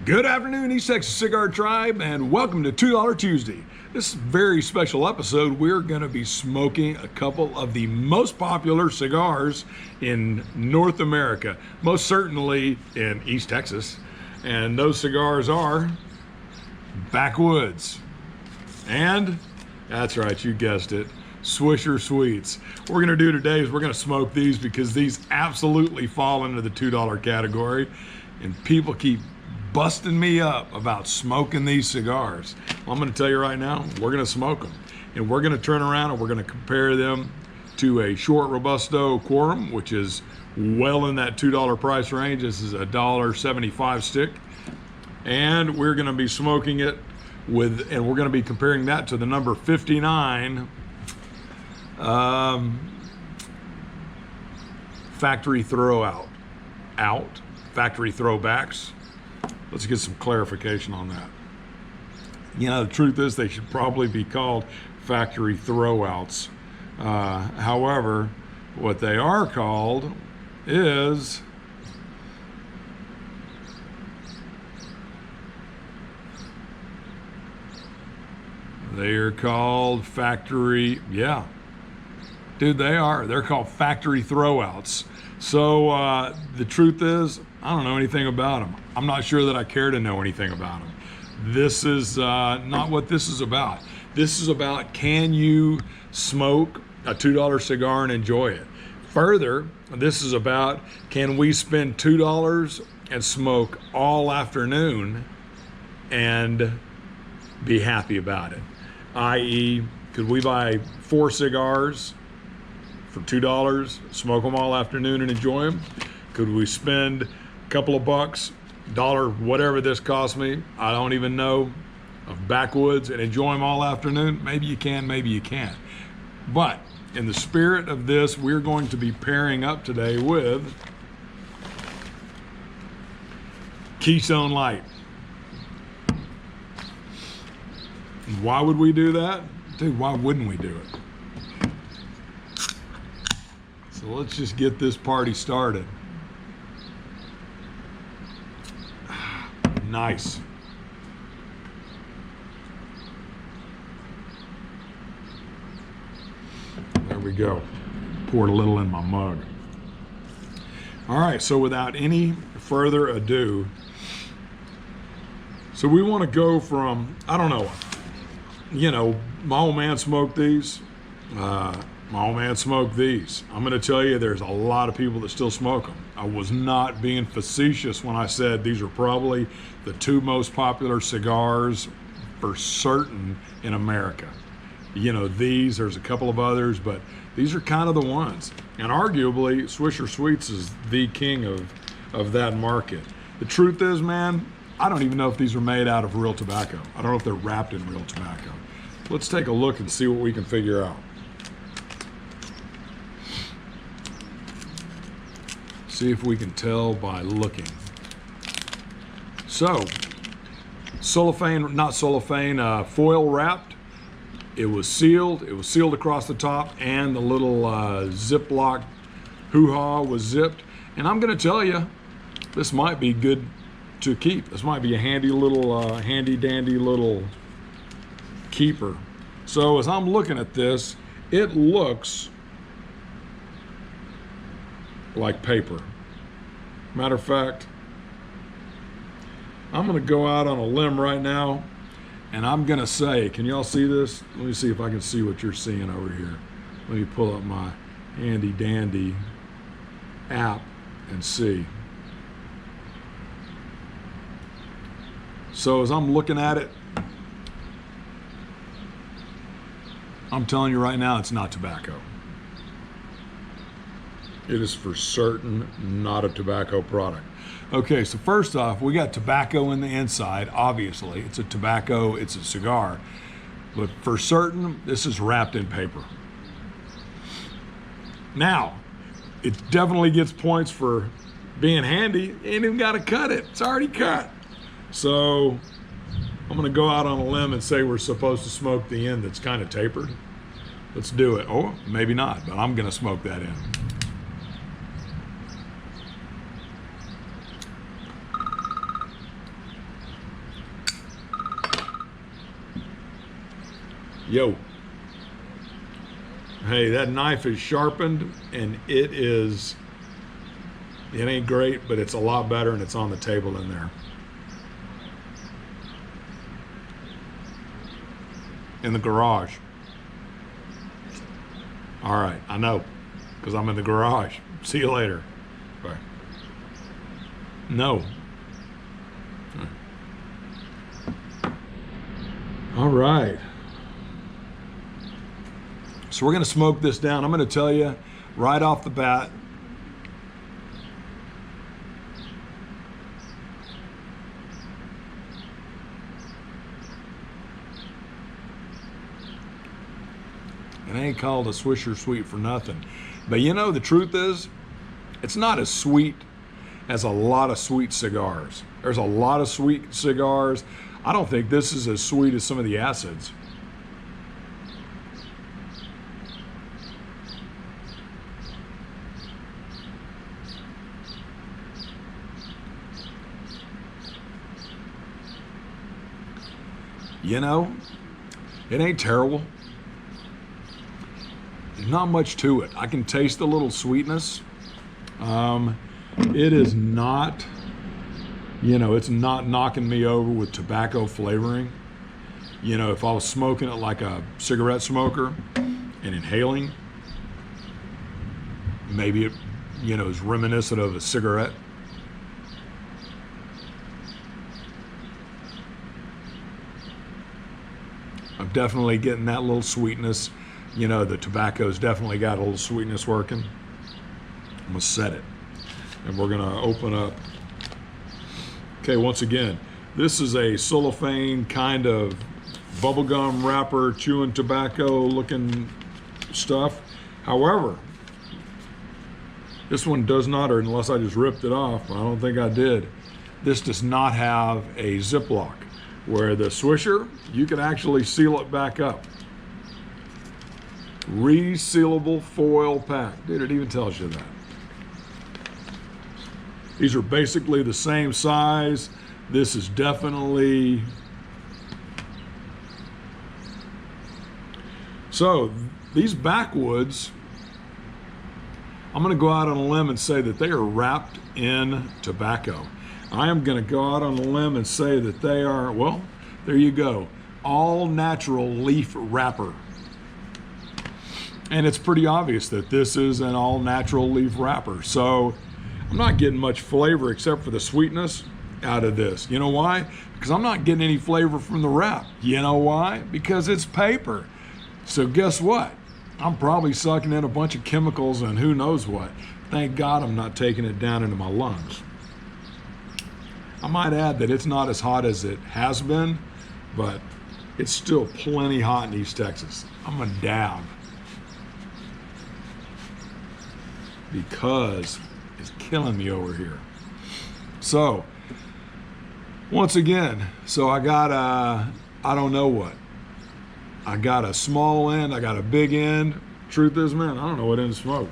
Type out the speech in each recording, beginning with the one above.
Good afternoon, East Texas Cigar Tribe, and welcome to $2 Tuesday. This very special episode, we're going to be smoking a couple of the most popular cigars in North America, most certainly in East Texas. And those cigars are Backwoods. And, that's right, you guessed it, Swisher Sweets. What we're going to do today is we're going to smoke these because these absolutely fall into the $2 category. And people keep busting me up about smoking these cigars. Well, I'm going to tell you right now, we're going to smoke them. And we're going to turn around and we're going to compare them to a short Robusto Quorum, which is well in that $2 price range. This is a $1.75 stick. And we're going to be smoking it with, and we're going to be comparing that to the number 59 factory factory throwbacks. Let's get some clarification on that. You know, the truth is they should probably be called factory throwouts. However, what they are called is they're called factory, yeah. Dude, they're called factory throwouts. So the truth is, I don't know anything about them. I'm not sure that I care to know anything about them. This is not what this is about. This is about, can you smoke a $2 cigar and enjoy it? Further, this is about, can we spend $2 and smoke all afternoon and be happy about it? I.e., could we buy 4 cigars for $2, smoke them all afternoon and enjoy them? Could we spend a couple of bucks, dollar, whatever this cost me, I don't even know, of Backwoods and enjoy them all afternoon? Maybe you can, maybe you can't. But in the spirit of this, we're going to be pairing up today with Keystone Light. Why would we do that? Dude, why wouldn't we do it? So let's just get this party started. Nice. There we go. Poured a little in my mug. All right, so without any further ado, so we want to go from, I don't know, you know, my old man smoked these. My old man smoked these. I'm going to tell you, there's a lot of people that still smoke them. I was not being facetious when I said these are probably the 2 most popular cigars for certain in America. You know, these, there's a couple of others, but these are kind of the ones. And arguably, Swisher Sweets is the king of that market. The truth is, man, I don't even know if these are made out of real tobacco. I don't know if they're wrapped in real tobacco. Let's take a look and see what we can figure out. See if we can tell by looking. So, cellophane, not cellophane, foil wrapped. It was sealed across the top, and the little Ziploc hoo-ha was zipped. And I'm gonna tell you, this might be good to keep. This might be a handy little, handy dandy little keeper. So as I'm looking at this, it looks like paper. Matter of fact, I'm gonna go out on a limb right now, and I'm gonna say, can y'all see this? Let me see if I can see what you're seeing over here. Let me pull up my handy dandy app and see. So as I'm looking at it, I'm telling you right now, it's not tobacco. It is for certain not a tobacco product. Okay, so first off, we got tobacco in the inside, obviously. It's a tobacco, it's a cigar. But for certain, this is wrapped in paper. Now, it definitely gets points for being handy. You ain't even gotta cut it, it's already cut. So, I'm gonna go out on a limb and say we're supposed to smoke the end that's kind of tapered. Let's do it. Or maybe not, but I'm gonna smoke that in. Yo. Hey, that knife is sharpened and it ain't great, but it's a lot better and it's on the table in there. In the garage. All right, I know, because I'm in the garage. See you later. Bye. No. All right. So we're going to smoke this down. I'm going to tell you right off the bat, it ain't called a Swisher Sweet for nothing. But you know, the truth is, it's not as sweet as a lot of sweet cigars. There's a lot of sweet cigars. I don't think this is as sweet as some of the acids. You know, it ain't terrible. Not much to it. I can taste a little sweetness. It is not, you know, it's not knocking me over with tobacco flavoring. You know, if I was smoking it like a cigarette smoker and inhaling, maybe it, you know, is reminiscent of a cigarette. I'm definitely getting that little sweetness. You know, the tobacco's definitely got a little sweetness working. I'm gonna set it. And we're gonna open up. Okay, once again, this is a cellophane kind of bubblegum wrapper, chewing tobacco looking stuff. However, this one does not, or unless I just ripped it off, I don't think I did. This does not have a Ziploc, where the Swisher, you can actually seal it back up. Resealable foil pack. Dude, it even tells you that. These are basically the same size. This is definitely... So, these backwoods, I'm gonna go out on a limb and say that they are wrapped in tobacco. I am gonna go out on a limb and say that they are, well, there you go, all natural leaf wrapper. And it's pretty obvious that this is an all natural leaf wrapper. So I'm not getting much flavor except for the sweetness out of this. You know why? Because I'm not getting any flavor from the wrap. You know why? Because it's paper. So guess what? I'm probably sucking in a bunch of chemicals and who knows what. Thank God I'm not taking it down into my lungs. I might add that it's not as hot as it has been, but it's still plenty hot in East Texas. I'm gonna dab because it's killing me over here. So, once again, so I got I don't know what. I got a small end, I got a big end. Truth is, man, I don't know what end to smoke.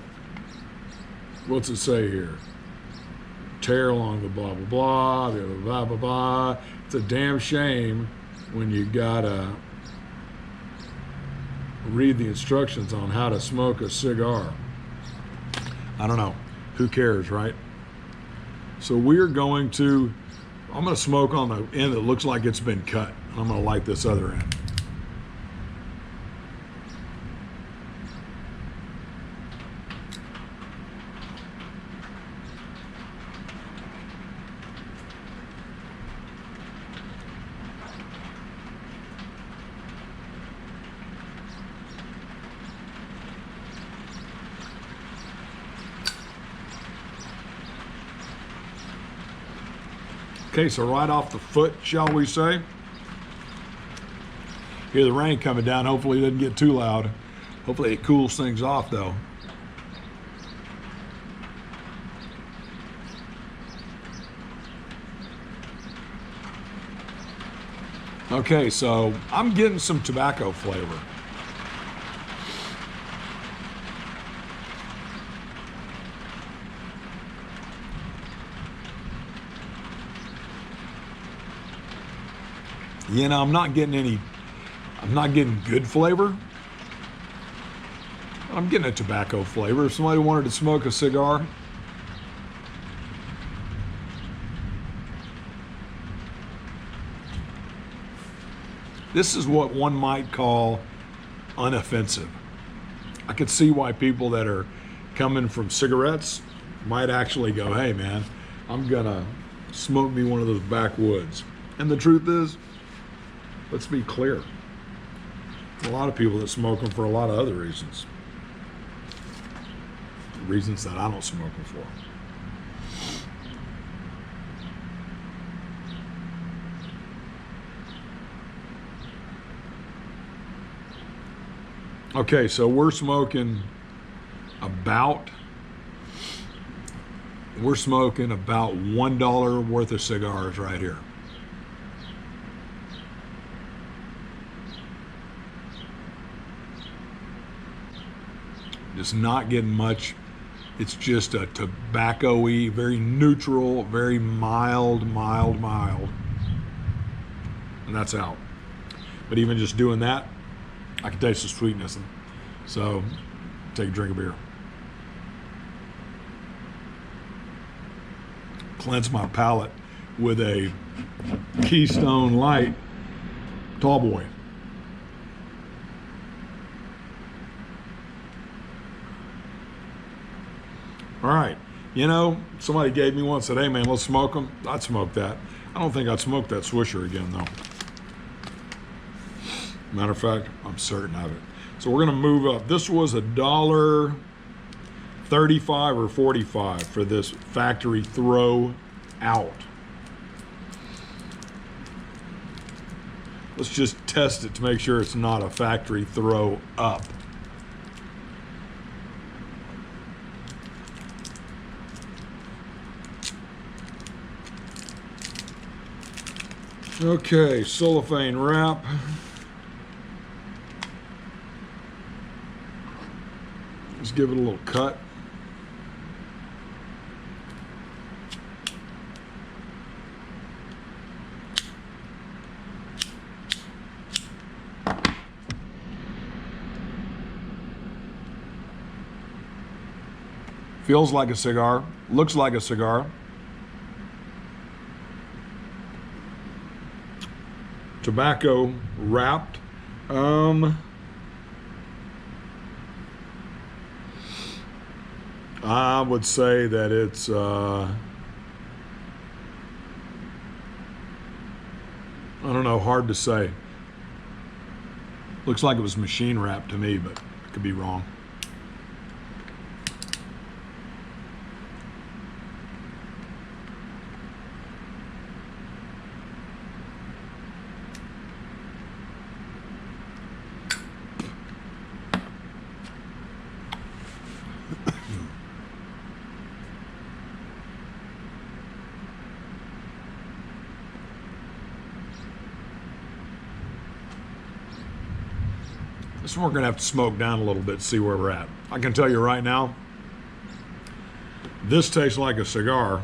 What's it say here? Tear along the blah, blah, blah, blah, blah, blah, blah. It's a damn shame when you gotta read the instructions on how to smoke a cigar. I don't know. Who cares, right? So we're going to, I'm gonna smoke on the end that looks like it's been cut. And I'm gonna light this other end. Okay, so right off the foot, shall we say? Hear the rain coming down. Hopefully it doesn't get too loud. Hopefully it cools things off though. Okay, so I'm getting some tobacco flavor. You know, I'm not getting any I'm not getting good flavor. I'm getting a tobacco flavor. If somebody wanted to smoke a cigar, this is what one might call unoffensive. I could see why people that are coming from cigarettes might actually go, hey man, I'm gonna smoke me one of those backwoods. And the truth is, let's be clear, a lot of people that smoke them for a lot of other reasons. Reasons that I don't smoke them for. Okay, so we're smoking about $1 worth of cigars right here. Just not getting much. It's just a tobacco-y, very neutral, very mild. And that's out. But even just doing that, I can taste the sweetness. So, take a drink of beer. Cleanse my palate with a Keystone Light Tall Boy. All right, you know, somebody gave me one, said, hey man, let's smoke them. I'd smoke that. I don't think I'd smoke that Swisher again though. Matter of fact, I'm certain of it. So we're gonna move up. This was $1.35 or 45 for this factory throw out. Let's just test it to make sure it's not a factory throw up. Okay, cellophane wrap. Let's give it a little cut. Feels like a cigar, looks like a cigar. Tobacco wrapped. I would say that it's I don't know, hard to say. Looks like it was machine wrapped to me, but I could be wrong. This one we're gonna have to smoke down a little bit to see where we're at. I can tell you right now, this tastes like a cigar.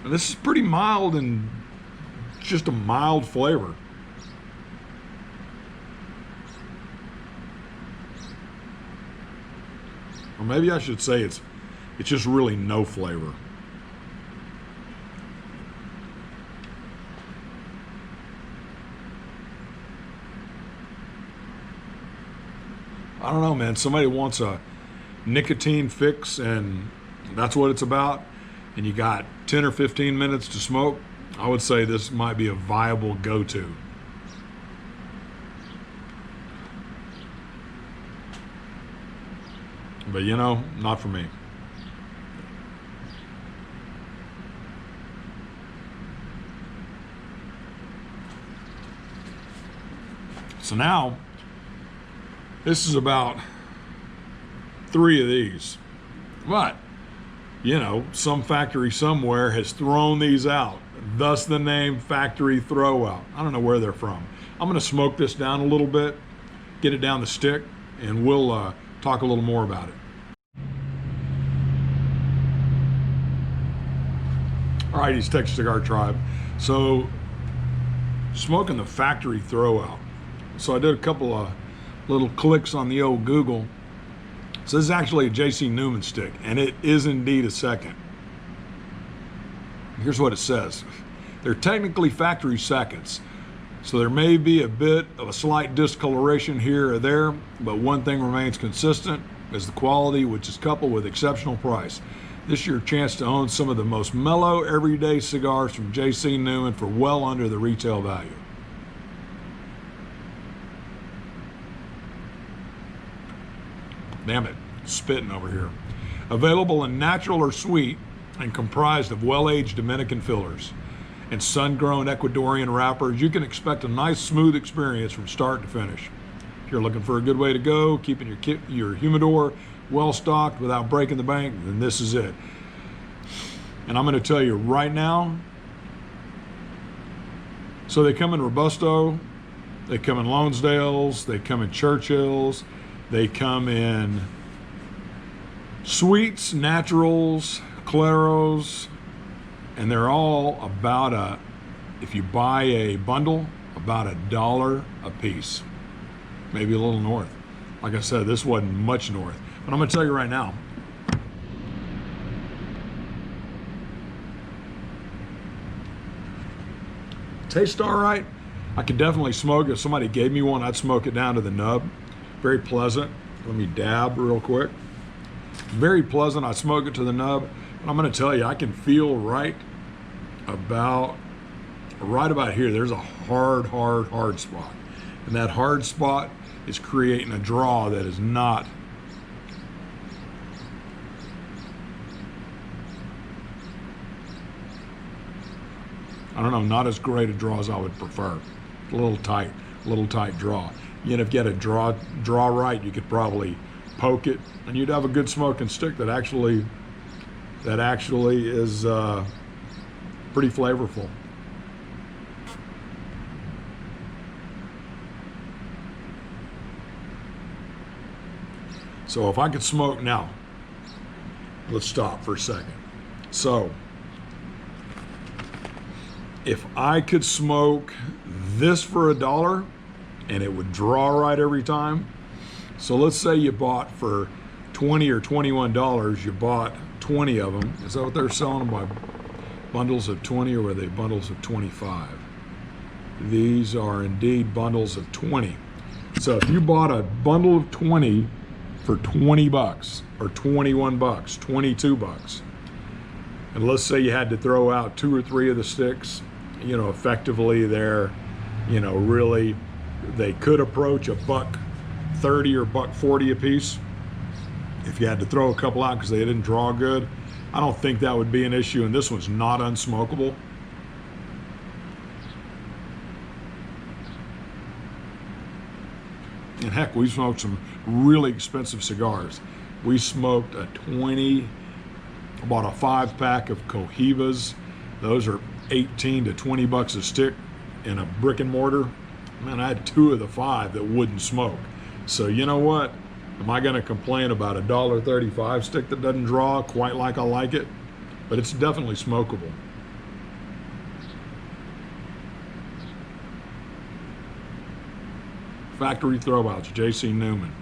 And this is pretty mild and just a mild flavor. Or maybe I should say it's just really no flavor. I don't know, man. Somebody wants a nicotine fix and that's what it's about, and you got 10 or 15 minutes to smoke, I would say this might be a viable go-to. But you know, not for me. So now, this is about 3 of these. But, you know, some factory somewhere has thrown these out. Thus the name factory throw out. I don't know where they're from. I'm gonna smoke this down a little bit, get it down the stick, and we'll talk a little more about it. All right, East Texas Cigar Tribe. So, smoking the factory throwout. So I did a couple of little clicks on the old Google. So this is actually a J.C. Newman stick, and it is indeed a second. Here's what it says. They're technically factory seconds, so there may be a bit of a slight discoloration here or there, but one thing remains consistent is the quality, which is coupled with exceptional price. This is your chance to own some of the most mellow, everyday cigars from J.C. Newman for well under the retail value. Damn it, spitting over here. Available in natural or sweet and comprised of well-aged Dominican fillers and sun-grown Ecuadorian wrappers, you can expect a nice, smooth experience from start to finish. If you're looking for a good way to go, keeping your humidor well-stocked without breaking the bank, then this is it. And I'm going to tell you right now, so they come in Robusto, they come in Lonesdales, they come in Churchills, they come in sweets, naturals, claros, and they're all about if you buy a bundle, about $1 a piece, maybe a little north. Like I said, this wasn't much north, but I'm gonna tell you right now, tastes all right. I could definitely smoke it. If somebody gave me one, I'd smoke it down to the nub. Very pleasant. Let me dab real quick. Very pleasant. I smoke it to the nub. And I'm going to tell you, I can feel right about here. There's a hard spot. And that hard spot is creating a draw that is not not as great a draw as I would prefer. A little tight draw. You know, if you had a draw right, you could probably poke it, and you'd have a good smoking stick that actually is pretty flavorful. So if I could smoke now, let's stop for a second. So if I could smoke this for $1 and it would draw right every time. So let's say you bought for $20 or $21, you bought 20 of them. Is that what they're selling them by bundles of 20, or were they bundles of 25? These are indeed bundles of 20. So if you bought a bundle of 20 for 20 bucks or 21 bucks, 22 bucks, and let's say you had to throw out 2 or 3 of the sticks, you know, effectively they're, you know, really, they could approach $1.30 or $1.40 a piece. If you had to throw a couple out because they didn't draw good, I don't think that would be an issue, and this one's not unsmokable. And heck, we smoked some really expensive cigars. We smoked about a 5-pack of Cohibas. Those are 18 to 20 bucks a stick in a brick and mortar. Man, I had 2 of the 5 that wouldn't smoke. So you know what? Am I gonna complain about a $1.35 stick that doesn't draw quite like I like it? But it's definitely smokable. Factory throwouts, J.C. Newman.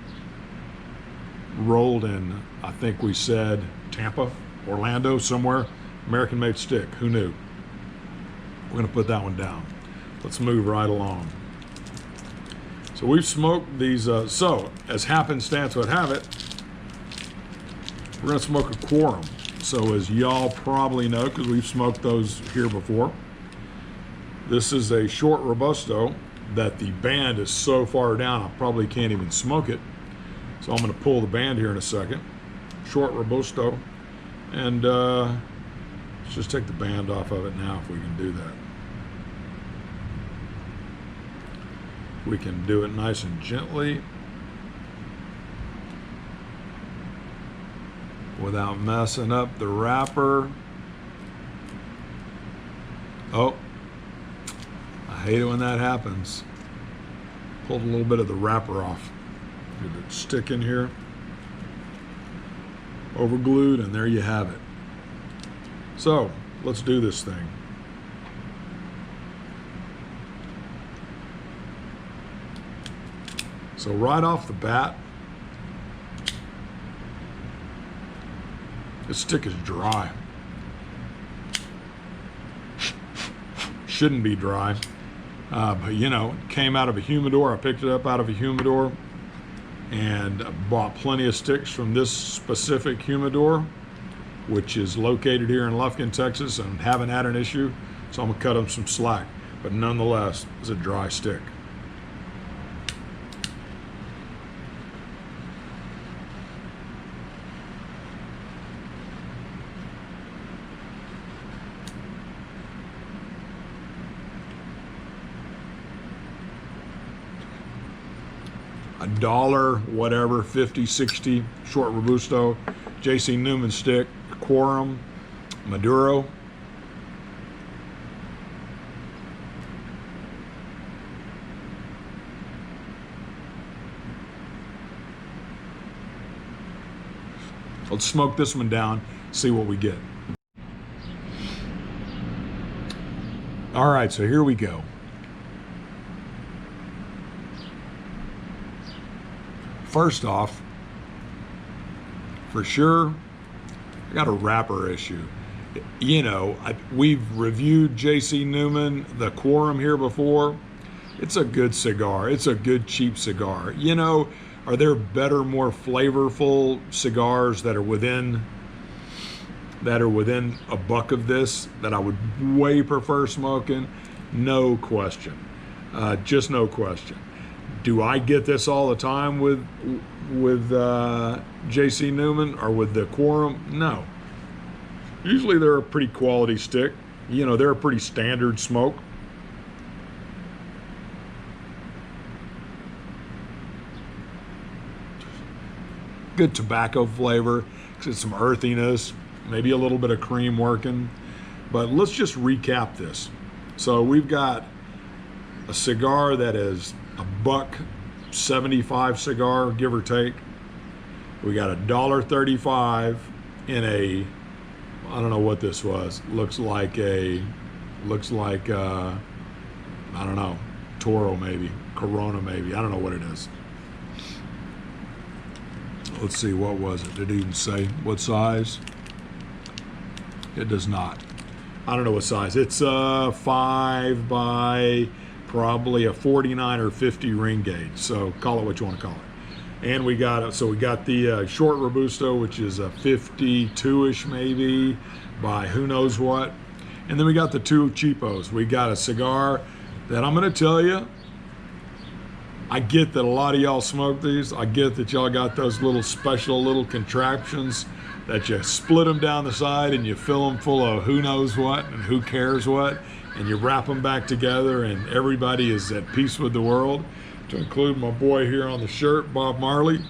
Rolled in, I think we said Tampa, Orlando, somewhere. American made stick, who knew? We're gonna put that one down. Let's move right along. So we've smoked these, so as happenstance would have it, we're gonna smoke a Quorum. So as y'all probably know, because we've smoked those here before, this is a short Robusto that the band is so far down I probably can't even smoke it. So I'm gonna pull the band here in a second. Short Robusto, and let's just take the band off of it now if we can do that. We can do it nice and gently without messing up the wrapper. Oh, I hate it when that happens. Pulled a little bit of the wrapper off. Get the stick in here, over glued, and there you have it. So Let's do this thing. So right off the bat, this stick is dry. Shouldn't be dry, but you know, it came out of a humidor. I picked it up out of a humidor and bought plenty of sticks from this specific humidor, which is located here in Lufkin, Texas, and haven't had an issue. So I'm gonna cut them some slack, but nonetheless, it's a dry stick. $1, whatever, 50, 60, short Robusto, J.C. Newman stick, Quorum, Maduro. Let's smoke this one down, see what we get. All right, so here we go. First off, for sure, I got a wrapper issue. You know, we've reviewed J.C. Newman, the Quorum here before. It's a good cigar. It's a good, cheap cigar. You know, are there better, more flavorful cigars that are within a buck of this that I would way prefer smoking? No question. Just no question. Do I get this all the time with J.C. Newman or with the Quorum? No. Usually they're a pretty quality stick. You know, they're a pretty standard smoke. Good tobacco flavor, some earthiness, maybe a little bit of cream working. But let's just recap this. So we've got a cigar that is a $1.75 cigar, give or take. We got $1.35 in a, I don't know what this was. Looks like I don't know, Toro maybe, Corona maybe. I don't know what it is. Let's see, what was it? Did it even say what size? It does not. I don't know what size. It's 5 by probably a 49 or 50 ring gauge. So call it what you want to call it. And we got the short Robusto, which is a 52-ish maybe by who knows what. And then we got the two cheapos. We got a cigar that I'm going to tell you, I get that a lot of y'all smoke these. I get that y'all got those little special little contraptions that you split them down the side and you fill them full of who knows what and who cares what, and you wrap them back together and everybody is at peace with the world, to include my boy here on the shirt, Bob Marley.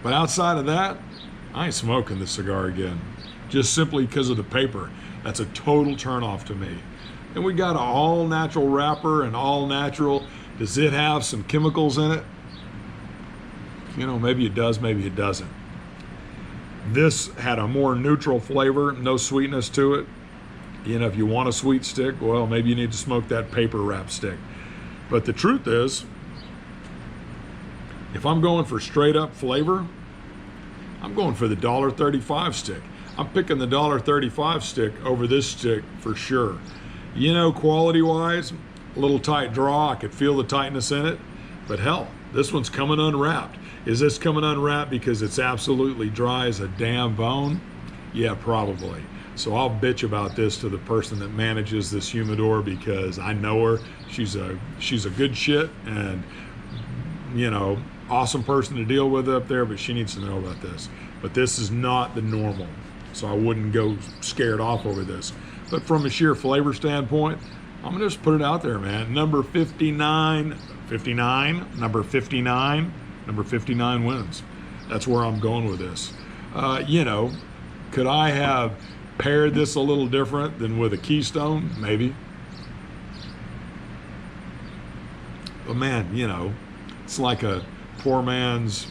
But outside of that, I ain't smoking this cigar again, just simply because of the paper. That's a total turnoff to me. And we got an all natural wrapper and all natural. Does it have some chemicals in it? You know, maybe it does, maybe it doesn't. This had a more neutral flavor, no sweetness to it. You know, if you want a sweet stick, well, maybe you need to smoke that paper wrap stick. But the truth is, if I'm going for straight up flavor, I'm going for the $1.35 stick. I'm picking the $1.35 stick over this stick for sure. You know, quality wise, a little tight draw, I could feel the tightness in it, but hell, this one's coming unwrapped. Is this coming unwrapped because it's absolutely dry as a damn bone? Yeah, probably. So I'll bitch about this to the person that manages this humidor, because I know her. She's a good shit, and you know, awesome person to deal with up there, but she needs to know about this. But this is not the normal, so I wouldn't go scared off over this. But from a sheer flavor standpoint, I'm gonna just put it out there, man. Number 59 wins. That's where I'm going with this. You know, could I have paired this a little different than with a Keystone? Maybe. But man, you know, it's like a poor man's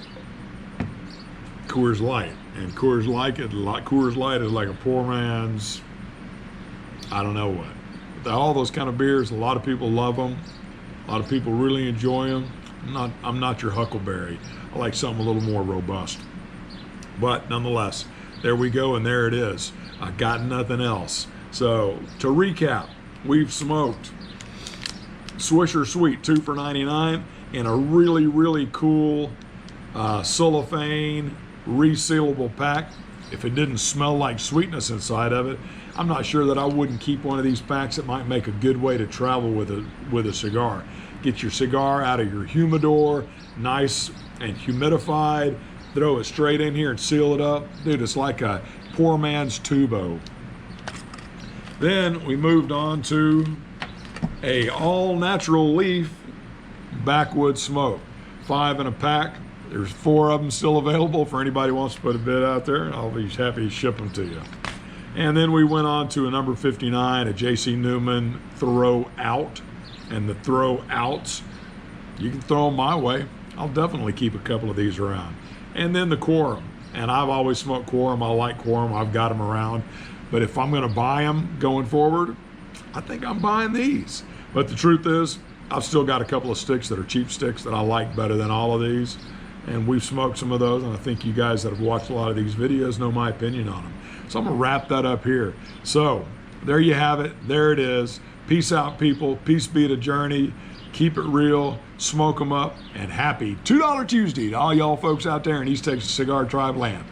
Coors Light. And Coors Light is like a poor man's I don't know what. All those kind of beers, a lot of people love them. A lot of people really enjoy them. I'm not your Huckleberry. I like something a little more robust. But nonetheless, there we go, and there it is. I got nothing else. So to recap, we've smoked Swisher Sweet 2 for $99 in a really, really cool cellophane resealable pack. If it didn't smell like sweetness inside of it, I'm not sure that I wouldn't keep one of these packs. It might make a good way to travel with a cigar. Get your cigar out of your humidor, nice and humidified, throw it straight in here and seal it up. Dude, it's like a poor man's tubo. Then we moved on to a all natural leaf backwood smoke. 5 in a pack. There's 4 of them still available for anybody who wants to put a bid out there. I'll be happy to ship them to you. And then we went on to a number 59, a J.C. Newman throw out. And the throw outs, you can throw them my way. I'll definitely keep a couple of these around. And then the Quorum. And I've always smoked Quorum. I like Quorum. I've got them around. But if I'm going to buy them going forward, I think I'm buying these. But the truth is, I've still got a couple of sticks that are cheap sticks that I like better than all of these. And we've smoked some of those, and I think you guys that have watched a lot of these videos know my opinion on them. So I'm gonna wrap that up here. So there you have it, there it is. Peace out, people, peace be the journey. Keep it real, smoke them up, and happy $2 Tuesday to all y'all folks out there in East Texas Cigar Tribe land.